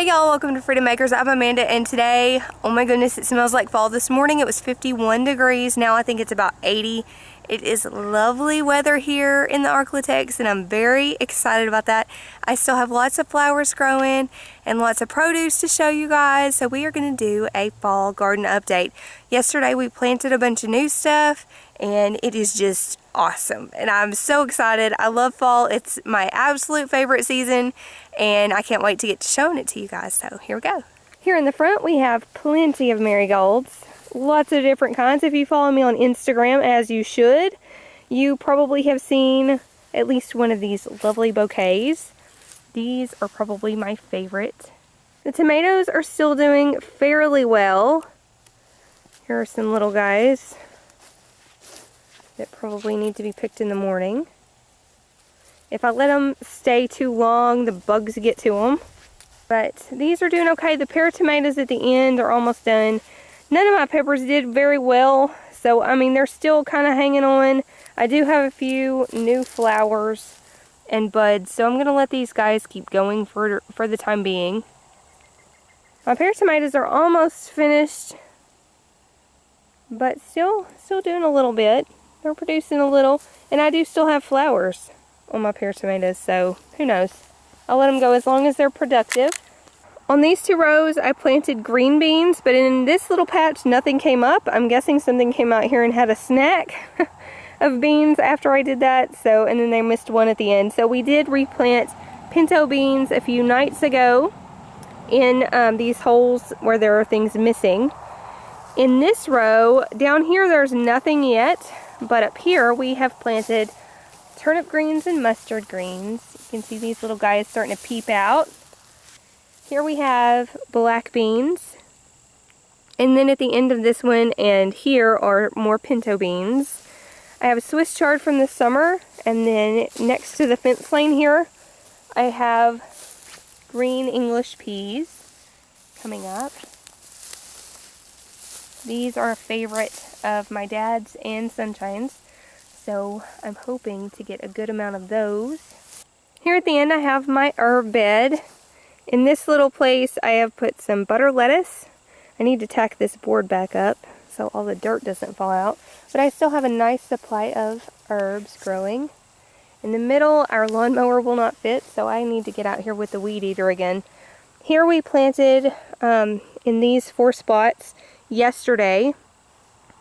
Hey y'all, welcome to Freedom Makers. I'm Amanda, and today, oh my goodness, it smells like fall. This morning it was 51 degrees. Now I think it's about 80. It is lovely weather here in the Arklatex, and I'm very excited about that. I still have lots of flowers growing and lots of produce to show you guys, so we are going to do a fall garden update. Yesterday we planted a bunch of new stuff, and it is just awesome, and I'm so excited. I love fall. It's my absolute favorite season, and I can't wait to get to showing it to you guys. So here we go. Here in the front we have plenty of marigolds, lots of different kinds. If you follow me on Instagram, as you should, you probably have seen at least one of these lovely bouquets. These are probably my favorite. The tomatoes are still doing fairly well. Here are some little guys that probably need to be picked in the morning. If I let them stay too long, the bugs get to them. But these are doing okay. The pear tomatoes at the end are almost done. None of my peppers did very well, so I mean, they're still kind of hanging on. I do have a few new flowers and buds, so I'm going to let these guys keep going for the time being. My pear tomatoes are almost finished, but still doing a little bit. They're producing a little, and I do still have flowers on my pear tomatoes, so who knows. I'll let them go as long as they're productive. On these two rows, I planted green beans, but in this little patch, nothing came up. I'm guessing something came out here and had a snack of beans after I did that, so, and then they missed one at the end. So we did replant pinto beans a few nights ago in these holes where there are things missing. In this row, down here, there's nothing yet. But up here we have planted turnip greens and mustard greens. You can see these little guys starting to peep out. Here we have black beans. And then at the end of this one and here are more pinto beans. I have a Swiss chard from the summer, and then next to the fence lane here I have green English peas coming up. These are a favorite of my dad's and Sunshine's, so I'm hoping to get a good amount of those. Here at the end I have my herb bed. In this little place I have put some butter lettuce. I need to tack this board back up so all the dirt doesn't fall out, but I still have a nice supply of herbs growing. In the middle, our lawnmower will not fit, so I need to get out here with the weed eater again. Here we planted in these 4 spots yesterday.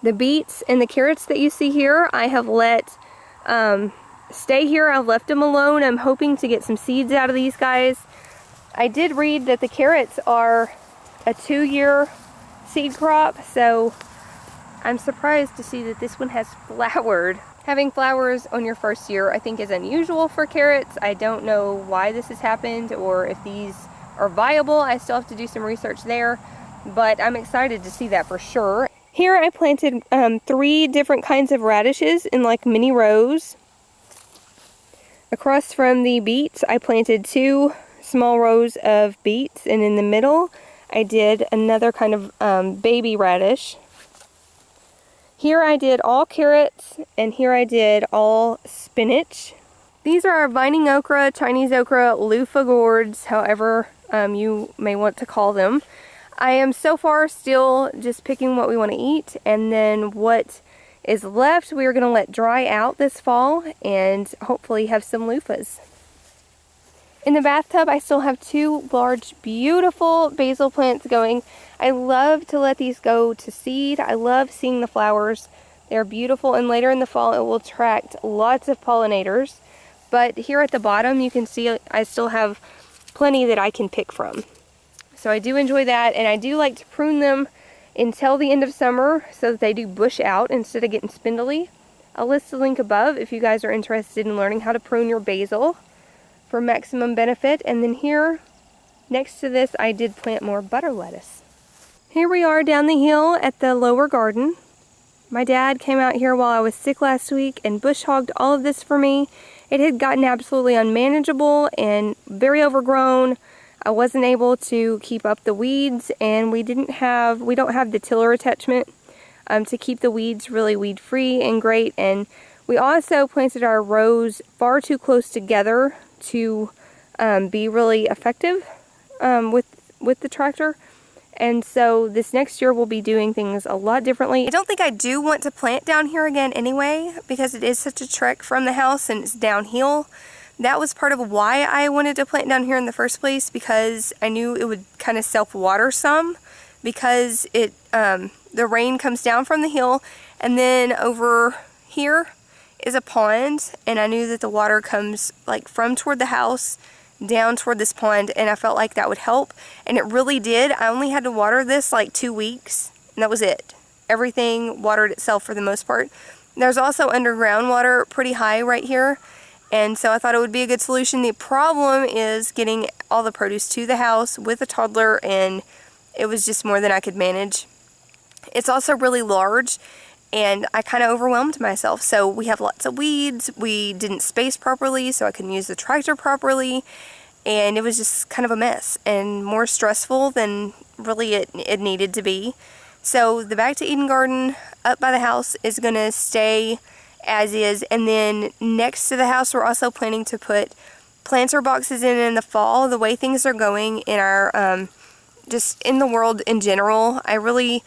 The beets and the carrots that you see here, I have let stay here. I've left them alone. I'm hoping to get some seeds out of these guys. I did read that the carrots are a 2-year seed crop, so I'm surprised to see that this one has flowered. Having flowers on your first year, I think, is unusual for carrots. I don't know why this has happened or if these are viable. I still have to do some research there, but I'm excited to see that for sure. Here I planted 3 different kinds of radishes in like mini rows. Across from the beets, I planted 2 small rows of beets, and in the middle I did another kind of baby radish. Here I did all carrots, and here I did all spinach. These are our vining okra, Chinese okra, loofah gourds, however you may want to call them. I am so far still just picking what we want to eat, and then what is left we are going to let dry out this fall and hopefully have some loofahs. In the bathtub I still have 2 large beautiful basil plants going. I love to let these go to seed. I love seeing the flowers. They're beautiful, and later in the fall it will attract lots of pollinators. But here at the bottom you can see I still have plenty that I can pick from. So I do enjoy that, and I do like to prune them until the end of summer so that they do bush out instead of getting spindly. I'll list the link above if you guys are interested in learning how to prune your basil for maximum benefit. And then here, next to this, I did plant more butter lettuce. Here we are down the hill at the lower garden. My dad came out here while I was sick last week and bush hogged all of this for me. It had gotten absolutely unmanageable and very overgrown. I wasn't able to keep up the weeds, and we don't have the tiller attachment to keep the weeds really weed free and great. And we also planted our rows far too close together to be really effective with with the tractor. And so this next year we'll be doing things a lot differently. I don't think I do want to plant down here again anyway, because it is such a trek from the house and it's downhill. That was part of why I wanted to plant down here in the first place, because I knew it would kind of self-water some, because it the rain comes down from the hill, and then over here is a pond, and I knew that the water comes like from toward the house down toward this pond, and I felt like that would help, and it really did. I only had to water this like 2 weeks, and that was it. Everything watered itself for the most part. There's also underground water pretty high right here, and so I thought it would be a good solution. The problem is getting all the produce to the house with a toddler, and it was just more than I could manage. It's also really large, and I kind of overwhelmed myself. So we have lots of weeds. We didn't space properly, so I couldn't use the tractor properly, and it was just kind of a mess and more stressful than really it needed to be. So the Back to Eden garden up by the house is going to stay as is, and then next to the house we're also planning to put planter boxes in the fall. The way things are going in our just in the world in general, I really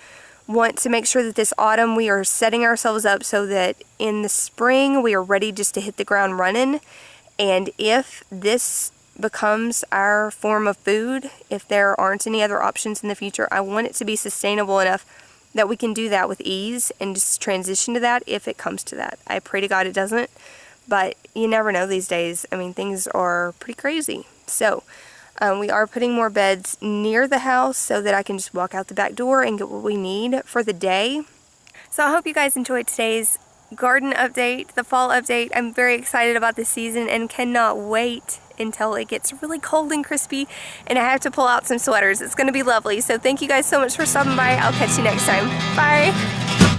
want to make sure that this autumn we are setting ourselves up so that in the spring we are ready just to hit the ground running. And if this becomes our form of food, if there aren't any other options in the future, I want it to be sustainable enough that we can do that with ease and just transition to that if it comes to that. I pray to God it doesn't, but you never know these days. I mean, things are pretty crazy. So we are putting more beds near the house so that I can just walk out the back door and get what we need for the day. So I hope you guys enjoyed today's garden update, the fall update. I'm very excited about this season and cannot wait until it gets really cold and crispy and I have to pull out some sweaters. It's going to be lovely. So thank you guys so much for stopping by. I'll catch you next time. Bye!